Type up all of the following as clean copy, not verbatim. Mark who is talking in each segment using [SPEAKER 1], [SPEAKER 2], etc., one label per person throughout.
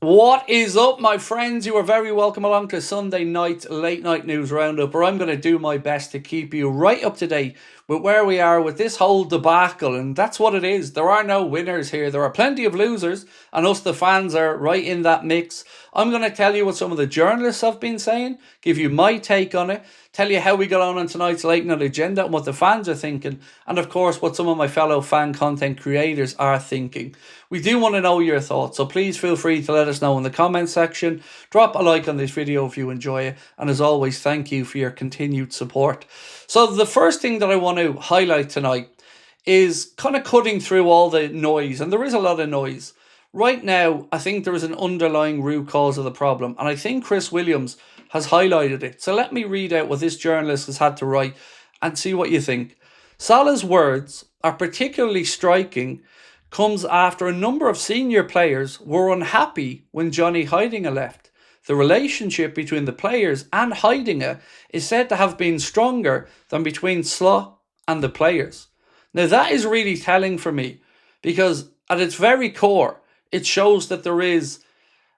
[SPEAKER 1] What is up, my friends? You are very welcome along to Sunday night's late night news roundup, where I'm going to do my best to keep you right up to date with where we are with this whole debacle. And that's what it is. There are no winners here. There are plenty of losers, and us, the fans, are right in that mix. I'm going to tell you what some of the journalists have been saying, give you my take on it, tell you how we got on tonight's late night agenda and what the fans are thinking, and of course what some of my fellow fan content creators are thinking. We do want to know your thoughts, so please feel free to let us know in the comment section. Drop a like on this video if you enjoy it, and as always, thank you for your continued support. So the first thing that I want to highlight tonight is kind of cutting through all the noise, and there is a lot of noise. Right now, I think there is an underlying root cause of the problem, and I think Chris Williams has highlighted it. So let me read out what this journalist has had to write and see what you think. Salah's words are particularly striking, comes after a number of senior players were unhappy when Johnny Heitinga left. The relationship between the players and Heitinga is said to have been stronger than between Slot and the players. Now that is really telling for me, because at its very core, it shows that there is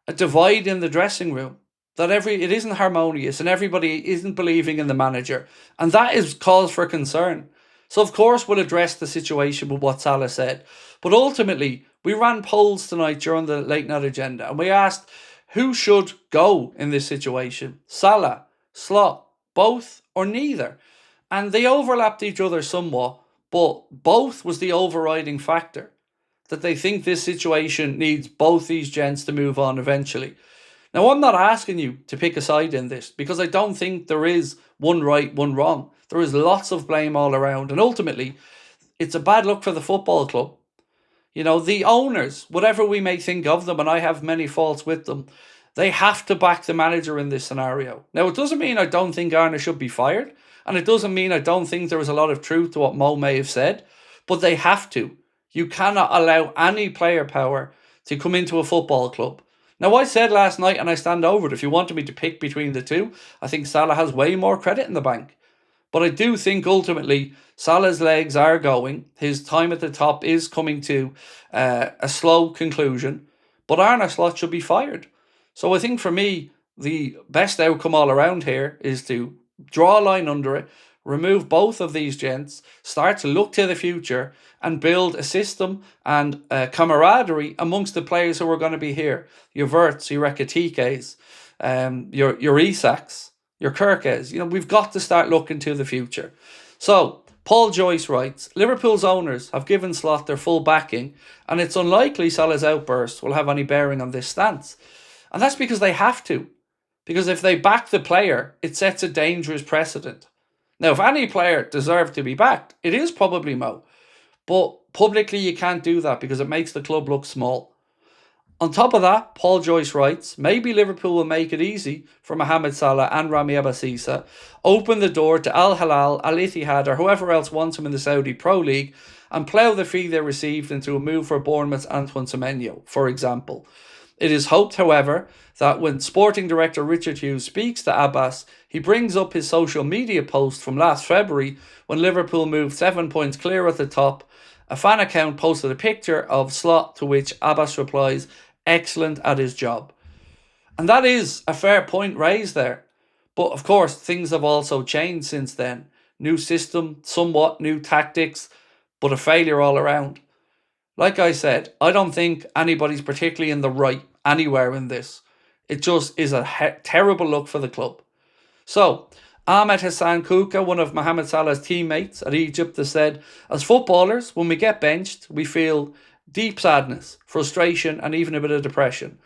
[SPEAKER 1] a divide in the dressing room, that it isn't harmonious and everybody isn't believing in the manager, and that is cause for concern. So of course we'll address the situation with what Salah said, but ultimately we ran polls tonight during the late night agenda, and we asked who should go in this situation: Salah, Slot, both, or neither? And they overlapped each other somewhat, but both was the overriding factor, that they think this situation needs both these gents to move on eventually. Now, I'm not asking you to pick a side in this, because I don't think there is one right, one wrong. There is lots of blame all around, and ultimately, it's a bad look for the football club. You know, the owners, whatever we may think of them, and I have many faults with them, they have to back the manager in this scenario. Now, it doesn't mean I don't think Arne should be fired, and it doesn't mean I don't think there was a lot of truth to what Mo may have said, but they have to. You cannot allow any player power to come into a football club. Now, I said last night, and I stand over it, if you wanted me to pick between the two, I think Salah has way more credit in the bank. But I do think ultimately Salah's legs are going. His time at the top is coming to a slow conclusion. But Arne Slot should be fired. So I think for me, the best outcome all around here is to draw a line under it, remove both of these gents, start to look to the future, and build a system and camaraderie amongst the players who are going to be here. Your Verts, your Ekatikes, your Isaks, your Kirkes. You know, we've got to start looking to the future. So, Paul Joyce writes, Liverpool's owners have given Slot their full backing, and it's unlikely Salah's outburst will have any bearing on this stance. And that's because they have to. Because if they back the player, it sets a dangerous precedent. Now, if any player deserved to be backed, it is probably Mo. But publicly you can't do that because it makes the club look small. On top of that, Paul Joyce writes, maybe Liverpool will make it easy for Mohamed Salah and Rami Abasisa, open the door to Al Hilal, Al Ittihad, or whoever else wants him in the Saudi Pro League, and plough the fee they received into a move for Bournemouth's Antoine Semenyo, for example. It is hoped, however, that when sporting director Richard Hughes speaks to Abbas, he brings up his social media post from last February when Liverpool moved 7 points clear at the top. A fan account posted a picture of Slot, to which Abbas replies, excellent at his job. And that is a fair point raised there. But of course, things have also changed since then. New system, somewhat new tactics, but a failure all around. Like I said, I don't think anybody's particularly in the right anywhere in this. It just is a terrible look for the club. So, Ahmed Hassan Kuka, one of Mohamed Salah's teammates at Egypt, has said, as footballers, when we get benched, we feel deep sadness, frustration, and even a bit of depression.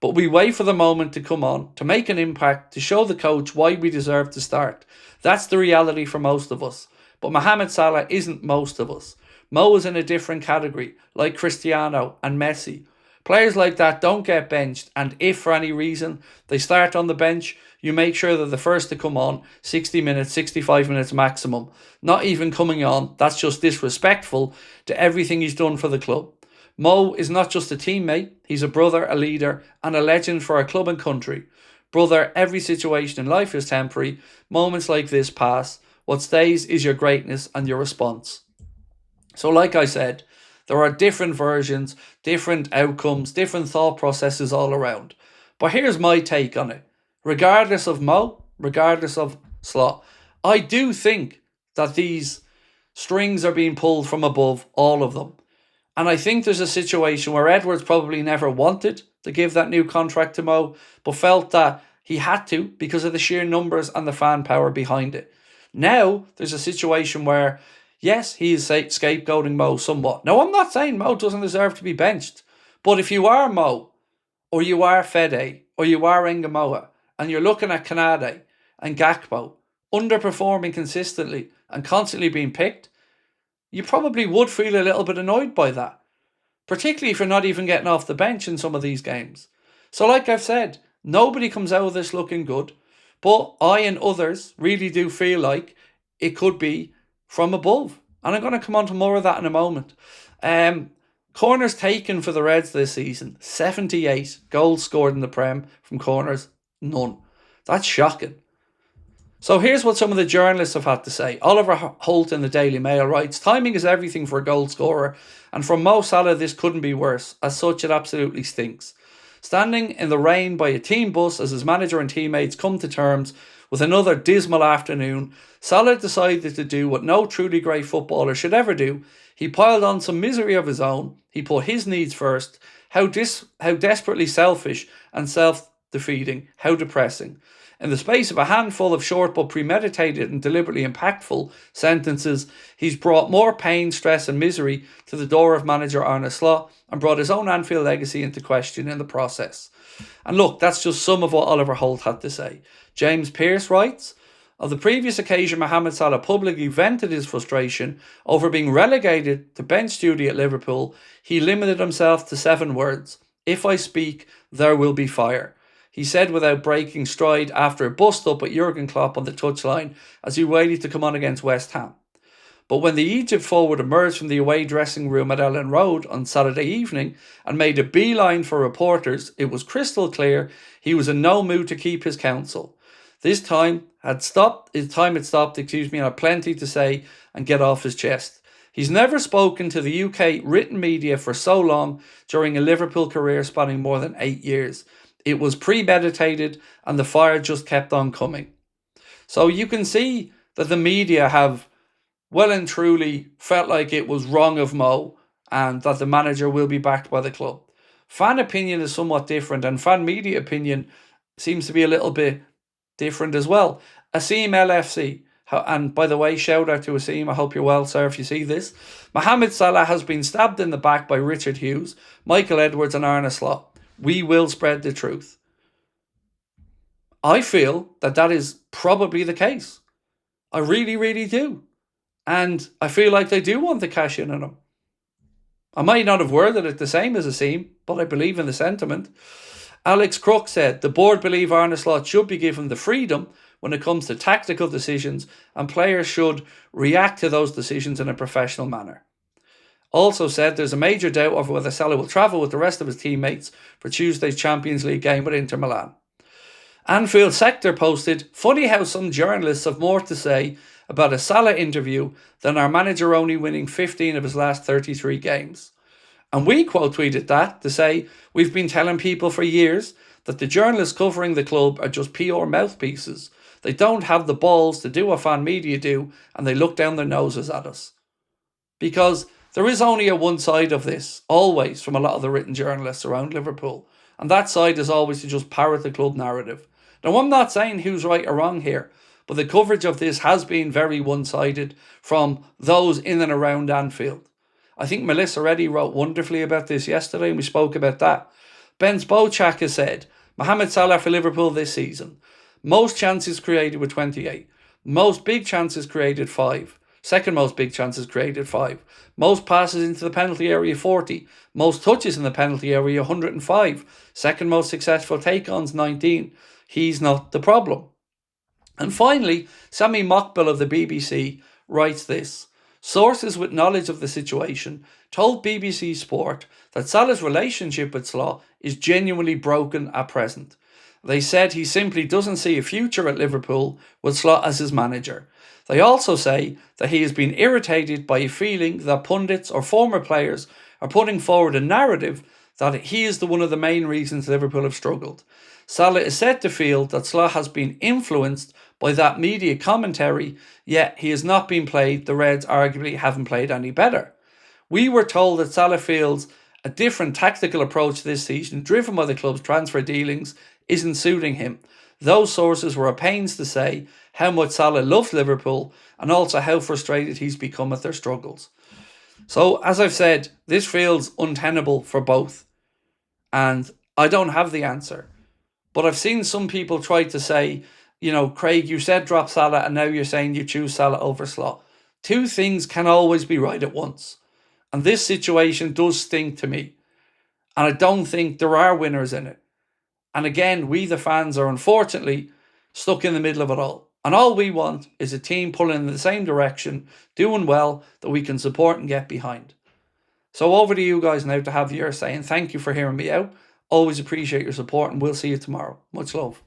[SPEAKER 1] But we wait for the moment to come on, to make an impact, to show the coach why we deserve to start. That's the reality for most of us. But Mohamed Salah isn't most of us. Mo is in a different category, like Cristiano and Messi. Players like that don't get benched, and if for any reason they start on the bench, you make sure they're the first to come on, 60 minutes, 65 minutes maximum. Not even coming on, that's just disrespectful to everything he's done for the club. Mo is not just a teammate, he's a brother, a leader, and a legend for our club and country. Brother, every situation in life is temporary. Moments like this pass. What stays is your greatness and your response. So like I said, There are different versions, different outcomes, different thought processes all around. But here's my take on it. Regardless of Mo, regardless of Salah, I do think that these strings are being pulled from above, all of them. And I think there's a situation where Edwards probably never wanted to give that new contract to Mo, but felt that he had to because of the sheer numbers and the fan power behind it. Now, there's a situation where, yes, he is scapegoating Mo somewhat. Now, I'm not saying Mo doesn't deserve to be benched, but if you are Mo, or you are Fede, or you are Engamoa, and you're looking at Kanade and Gakpo underperforming consistently and constantly being picked, you probably would feel a little bit annoyed by that, particularly if you're not even getting off the bench in some of these games. So like I've said, nobody comes out of this looking good, but I and others really do feel like it could be from above. And I'm going to come on to more of that in a moment. Corners taken for the Reds this season, 78. Goals scored in the Prem from corners, none. That's shocking. So here's what some of the journalists have had to say. Oliver Holt in the Daily Mail writes, timing is everything for a goal scorer, and from Mo Salah this couldn't be worse. As such, it absolutely stinks. Standing in the rain by a team bus as his manager and teammates come to terms with another dismal afternoon, Salah decided to do what no truly great footballer should ever do. He piled on some misery of his own. He put his needs first. How desperately selfish and self-defeating. How depressing. In the space of a handful of short but premeditated and deliberately impactful sentences, he's brought more pain, stress and misery to the door of manager Arne Slot and brought his own Anfield legacy into question in the process. And look, that's just some of what Oliver Holt had to say. James Pearce writes, of the previous occasion Mohamed Salah publicly vented his frustration over being relegated to bench duty at Liverpool, he limited himself to 7 words. If I speak, there will be fire. He said without breaking stride after a bust-up at Jurgen Klopp on the touchline as he waited to come on against West Ham. But when the Egypt forward emerged from the away dressing room at Ellen Road on Saturday evening and made a beeline for reporters, it was crystal clear he was in no mood to keep his counsel. His time had stopped, and had plenty to say and get off his chest. He's never spoken to the UK written media for so long during a Liverpool career spanning more than 8 years. It was premeditated and the fire just kept on coming. So you can see that the media have well and truly felt like it was wrong of Mo and that the manager will be backed by the club. Fan opinion is somewhat different and fan media opinion seems to be a little bit different as well. Asim LFC, and by the way, shout out to Asim, I hope you're well, sir, if you see this. Mohamed Salah has been stabbed in the back by Richard Hughes, Michael Edwards and Arne Slot. We will spread the truth. I feel that that is probably the case. I really, really do. And I feel like they do want to cash in on him. I might not have worded it the same as Asim, but I believe in the sentiment. Alex Crook said, the board believe Arne Slot should be given the freedom when it comes to tactical decisions and players should react to those decisions in a professional manner. Also said there's a major doubt over whether Salah will travel with the rest of his teammates for Tuesday's Champions League game with Inter Milan. Anfield Sector posted, funny how some journalists have more to say about a Salah interview than our manager only winning 15 of his last 33 games. And we quote tweeted that to say, we've been telling people for years that the journalists covering the club are just PR mouthpieces. They don't have the balls to do what fan media do and they look down their noses at us. Because there is only a one side of this, always, from a lot of the written journalists around Liverpool. And that side is always to just parrot the club narrative. Now, I'm not saying who's right or wrong here, but the coverage of this has been very one-sided from those in and around Anfield. I think Melissa Reddy wrote wonderfully about this yesterday, and we spoke about that. Ben Spochak has said, Mohamed Salah for Liverpool this season. Most chances created with 28. Most big chances created 5. Second most big chances created 5. Most passes into the penalty area 40. Most touches in the penalty area 105. Second most successful take-ons 19. He's not the problem. And finally, Sami Mokbel of the BBC writes this. Sources with knowledge of the situation told BBC Sport that Salah's relationship with Salah is genuinely broken at present. They said he simply doesn't see a future at Liverpool with Salah as his manager. They also say that he has been irritated by a feeling that pundits or former players are putting forward a narrative that he is one of the main reasons Liverpool have struggled. Salah is said to feel that Salah has been influenced by that media commentary, yet he has not been played. The Reds arguably haven't played any better. We were told that Salah feels a different tactical approach this season, driven by the club's transfer dealings, isn't suiting him. Those sources were at pains to say how much Salah loves Liverpool and also how frustrated he's become at their struggles. So, as I've said, this feels untenable for both. And I don't have the answer. But I've seen some people try to say, you know, Craig, you said drop Salah and now you're saying you choose Salah over Salah. Two things can always be right at once. And this situation does stink to me. And I don't think there are winners in it. And again, we the fans are unfortunately stuck in the middle of it all. And all we want is a team pulling in the same direction, doing well, that we can support and get behind. So over to you guys now to have your say. And thank you for hearing me out. Always appreciate your support and we'll see you tomorrow. Much love.